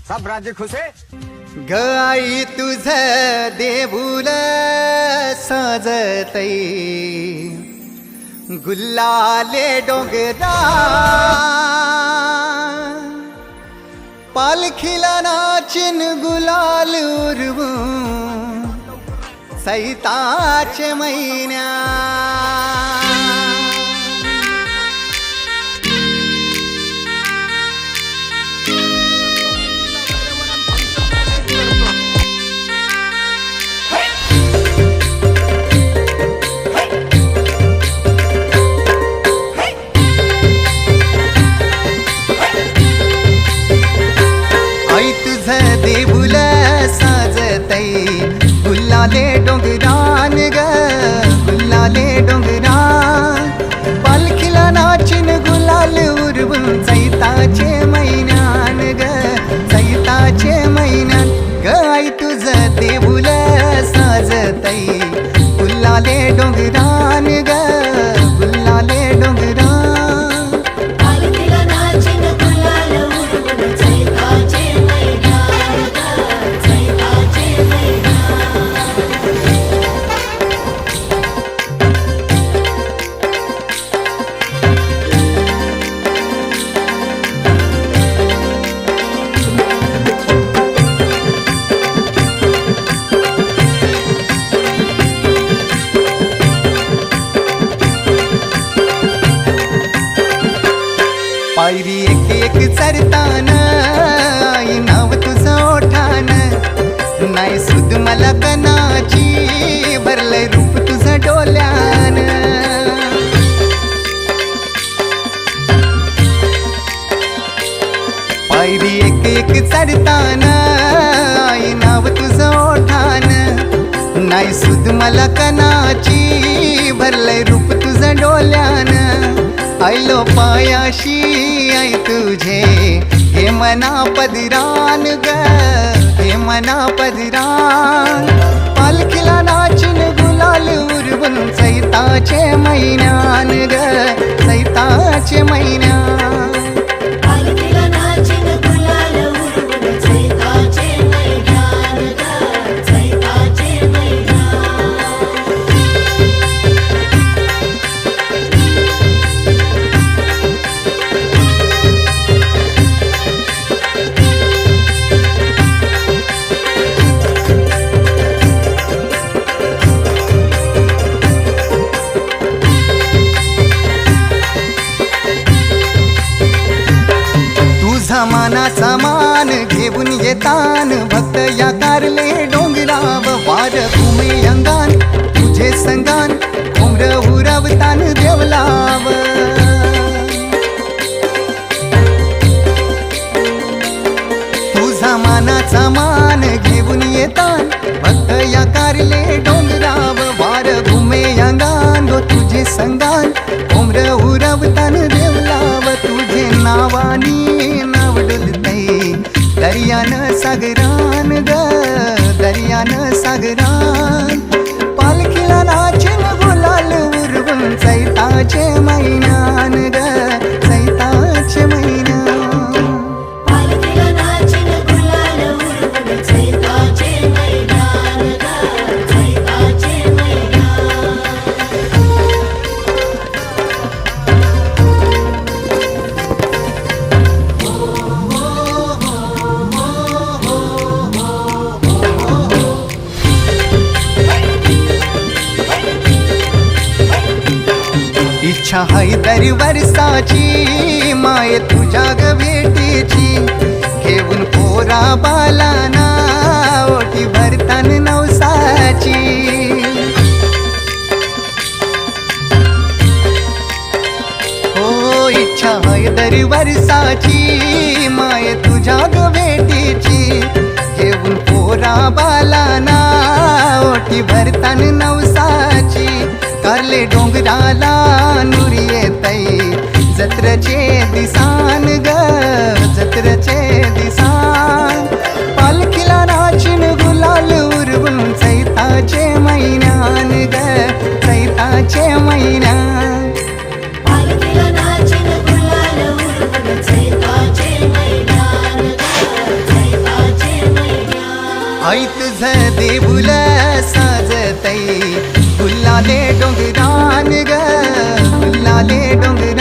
सब राज्य खुश है। गाई तुझ देऊल साजतई गुल्लाले डोंगरा पालखीला नाचिन गुलाल उरवू सैताचे महिन्या देऊल साजतई गुल्लाले डोंगरान ग गुल्लाले डोंगरान पालखीला नाचिन गुलाल उरवून चैताचे महिन्यान ग चैताचे महिन्यान ग आई तुझ देऊल साजतई गुल्लाले डोंगरान ग गुल्लाले डोंगरान पायरी एक एक चरतान आई नाव तुझं ओठान नाही सुद मला कनाची भरलंय रूप तुझं डोल्यान पायरी एक एक चरतान आई नाव तुझं ओठान नाही सुद मला कनाची भरलंय रूप तुझं डोल्यान आयलो पायाशी आई तुझे हे मना पदिरान ग हे मना पदिरान पालखीला नाचिन गुलाल उरवून चैताचे महिन्यान ग चैताचे महिन्यान मानाचा मान घेऊन येतान भक्त या कारले डोंगराव वार घुमे अंगान तुझे संगान उमर उरवतान देवलाव तुझा मानाचा मान घेऊन येतान भक्त या कारले डोंगराव वार घुमे अंगान गो तुझे संगान उमर उरवतान देवलाव तुझे नावानी दर्यान सागरान ग दर्यान सागरान पालखीला नाचिन गुलाल उरवून चैताचे महिन्यान ग चैताचे महिन्यान पालखीला नाचिन गुलाल उरवून चैताचे महिन्यान ग चैताचे महिन्यान इच्छा है दर वर्षाची माय तुझ्या ग भेटीची घेऊन पोरा बालाना ओटी भरतान नवसाची हो इच्छा है दर वर्षाची माय तुझ्या ग भेटीची घेऊन पोरा बालाना ओटी भरतान नवसाची कारले डोंगराला नुरी येतई जत्रचे दिसान ग जत्रचे दिसान पालखीला नाचिन गुलाल उरवून चैताचे महिन्यान ग चैताचे महिन्यान पालखीला नाचिन गुलाल उरवून चैताचे महिन्यान ग आई तुझं देऊळ साजतई, गुल्लाले डोंगरान ग, गुल्लाले डोंगरान